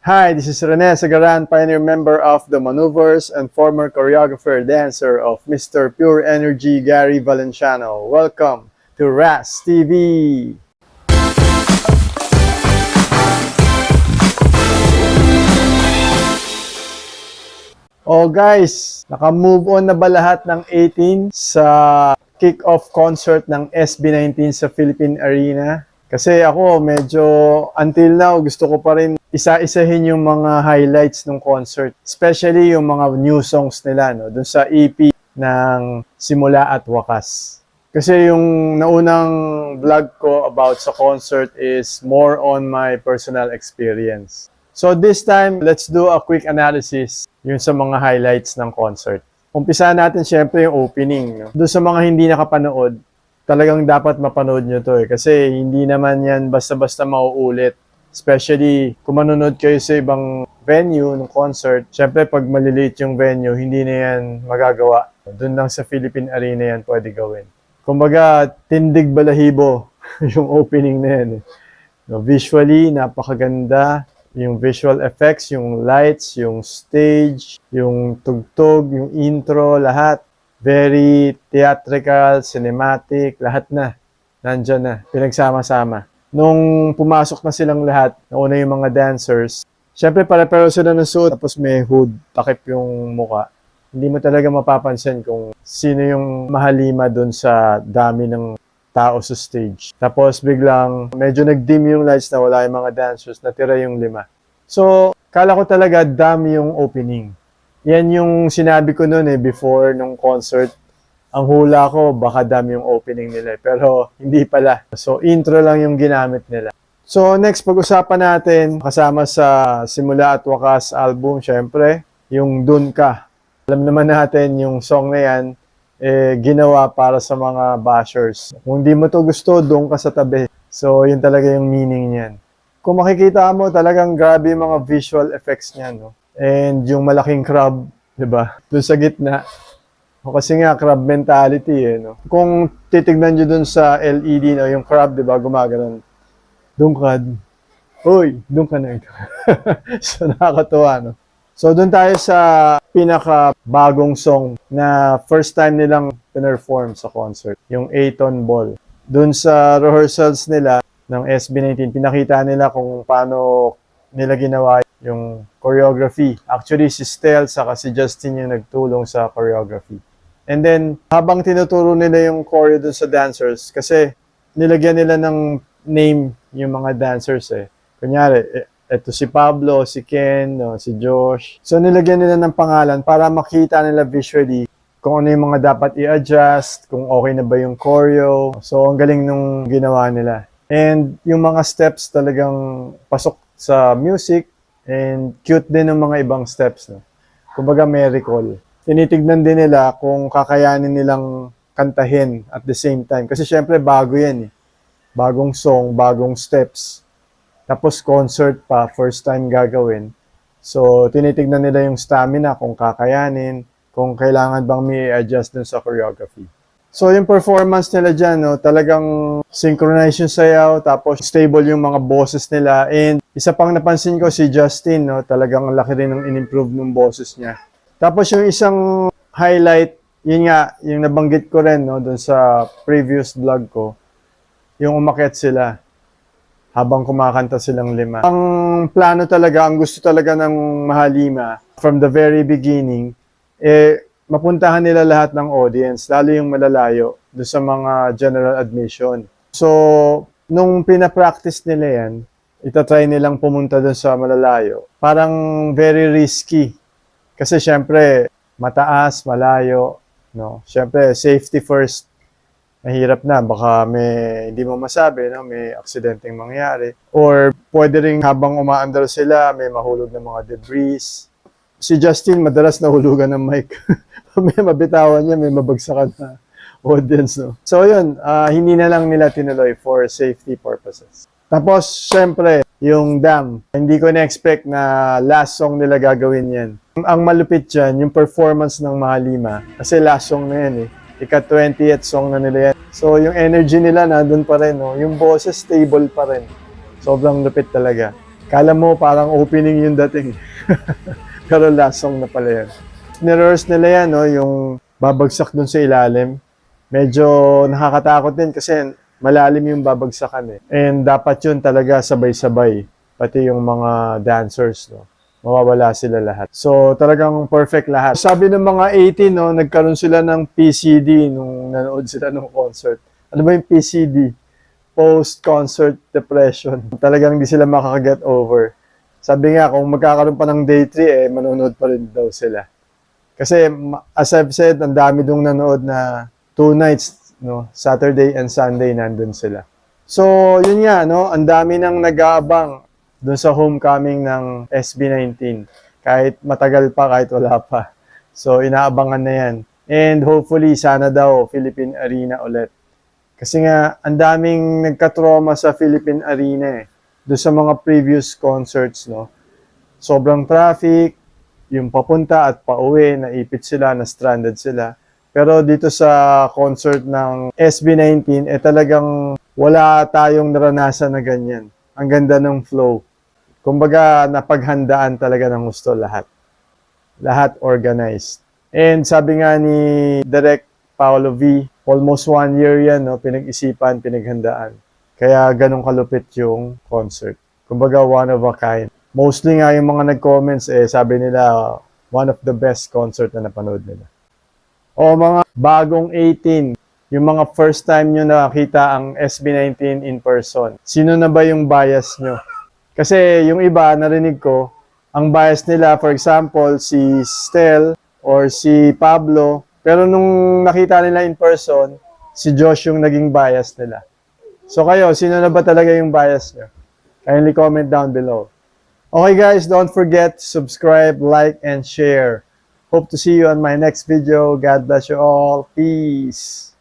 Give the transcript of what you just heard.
Hi, this is Rene Sagaran, pioneer member of the Maneuvers and former choreographer dancer of Mr. Pure Energy Gary Valenciano. Welcome to RAS TV! Oh guys, naka-move on na ba lahat ng 18 sa kick-off concert ng SB19 sa Philippine Arena? Kasi ako medyo until now gusto ko pa rin isa-isahin yung mga highlights ng concert. Especially yung mga new songs nila dun sa EP ng Simula at Wakas. Kasi yung naunang vlog ko about sa concert is more on my personal experience. So this time, let's do a quick analysis yung sa mga highlights ng concert. Umpisahan natin syempre yung opening. Doon sa mga hindi nakapanood, talagang dapat mapanood nyo to kasi hindi naman yan basta-basta mauulit. Especially kung manonood kayo sa ibang venue ng concert, syempre pag maliliit yung venue, hindi na yan magagawa. Doon lang sa Philippine Arena yan pwede gawin. Kumbaga, tindig balahibo yung opening na yan. Visually, napakaganda. Yung visual effects, yung lights, yung stage, yung tugtog, yung intro, lahat. Very theatrical, cinematic, lahat na. Nandyan na, pinagsama-sama. Nung pumasok na silang lahat, nauna yung mga dancers, syempre pare-pero sila ng suit, tapos may hood, takip yung muka. Hindi mo talaga mapapansin kung sino yung mahalima dun sa dami ng tao sa stage. Tapos biglang medyo nag-dim yung lights na wala yung mga dancers, natira yung 5. So, kala ko talaga dami yung opening. Yan yung sinabi ko noon before nung concert. Ang hula ko, baka dami yung opening nila. Pero hindi pala. So, intro lang yung ginamit nila. So, next, pag-usapan natin, kasama sa Simula at Wakas album, syempre, yung Dun Ka. Alam naman natin, yung song na yan, ginawa para sa mga bashers. Kung di mo to gusto, doon ka sa tabi. So, yun talaga yung meaning niyan. Kung makikita mo, talagang grabe yung mga visual effects niyan, no? And yung malaking crab, di ba? Doon sa gitna. O kasi nga, crab mentality, no? Kung titignan nyo doon sa LED, no, yung crab, di ba, gumagano'n. Doon ka. Uy, doon ka na. So, nakakatuwa, no? So, doon tayo sa pinaka-bagong song na first time nilang pinerform sa concert, yung Aton Ball. Doon sa rehearsals nila ng SB19, pinakita nila kung paano nila ginawa yung choreography. Actually, si Stel saka si Justin yung nagtulong sa choreography. And then, habang tinuturo nila yung choreo doon sa dancers, kasi nilagyan nila ng name yung mga dancers Kunyari, eto si Pablo, si Ken, si Josh. So, nilagyan nila ng pangalan para makita nila visually kung ano yung mga dapat i-adjust, kung okay na ba yung choreo. So, ang galing nung ginawa nila. And yung mga steps talagang pasok sa music and cute din ng mga ibang steps. No? Kumbaga, may recall. Tinitignan din nila kung kakayanin nilang kantahin at the same time. Kasi syempre, bago yan Bagong song, bagong steps. Tapos concert pa, first time gagawin. So, tinitignan nila yung stamina, kung kakayanin, kung kailangan bang may adjust dun sa choreography. So, yung performance nila dyan, talagang synchronize yung sayaw, tapos stable yung mga boses nila. And isa pang napansin ko si Justin, talagang laki rin ng in-improve ng boses niya. Tapos yung isang highlight, yun nga, yung nabanggit ko rin dun sa previous vlog ko, yung umakyat sila habang kumakanta silang 5. Ang plano talaga, ang gusto talaga ng Mahalima from the very beginning, mapuntahan nila lahat ng audience, lalo yung malalayo, doon sa mga general admission. So, nung pinapractice nila yan, itatry nilang pumunta doon sa malalayo. Parang very risky. Kasi syempre, mataas, malayo, no? Syempre, safety first. Mahirap na, baka may hindi mo masabi, may aksidenteng mangyari. Or pwede rin habang umaandar sila, may mahulog ng mga debris. Si Justin, madalas nahulugan ng mic. May mabitawan niya, may mabagsakan na audience. No? So yun, hindi na lang nila tinuloy for safety purposes. Tapos, syempre, yung Dam. Hindi ko na-expect na last song nila gagawin yan. Ang malupit dyan, yung performance ng Mahalima. Kasi last song na yan Ika-20th song na nila yan. So, yung energy nila nandun pa rin. Yung boses stable pa rin. Sobrang lupit talaga. Kala mo parang opening yung dating. Pero last song na pala yan. Ni-rehearse nila yan, no? Yung babagsak dun sa ilalim. Medyo nakakatakot din kasi malalim yung babagsakan eh. And dapat yun talaga sabay-sabay. Pati yung mga dancers, no? Mawawala sila lahat. So, talagang perfect lahat. Sabi ng mga 18, no, nagkaroon sila ng PCD nung nanood sila ng concert. Ano ba yung PCD? Post-concert depression. Talagang hindi sila makaka-get over. Sabi nga, kung magkakaroon pa ng day 3, manonood pa rin daw sila. Kasi, as I've said, ang dami dong nanood na 2 nights, no? Saturday and Sunday, nandun sila. So, yun nga, no? Ang dami nang nag-aabang doon sa homecoming ng SB19. Kahit matagal pa, kahit wala pa. So, inaabangan na yan. And hopefully, sana daw, Philippine Arena ulit. Kasi nga, ang daming nagka-trauma sa Philippine Arena eh. Doon sa mga previous concerts, no? Sobrang traffic, yung papunta at pauwi, naipit sila, na-stranded sila. Pero dito sa concert ng SB19, talagang wala tayong naranasan na ganyan. Ang ganda ng flow. Kumbaga, napaghandaan talaga ng gusto lahat. Lahat organized. And sabi nga ni Direk Paolo V, almost 1 year yan, no? Pinag-isipan, pinaghandaan. Kaya ganun kalupit yung concert. Kumbaga, one of a kind. Mostly nga yung mga nag-comments, sabi nila, one of the best concert na napanood nila. O mga bagong 18, yung mga first time nyo nakita ang SB19 in person. Sino na ba yung bias nyo? Kasi yung iba, narinig ko, ang bias nila, for example, si Stel or si Pablo. Pero nung nakita nila in person, si Josh yung naging bias nila. So kayo, sino na ba talaga yung bias nyo? Kindly comment down below. Okay guys, don't forget to subscribe, like, and share. Hope to see you on my next video. God bless you all. Peace.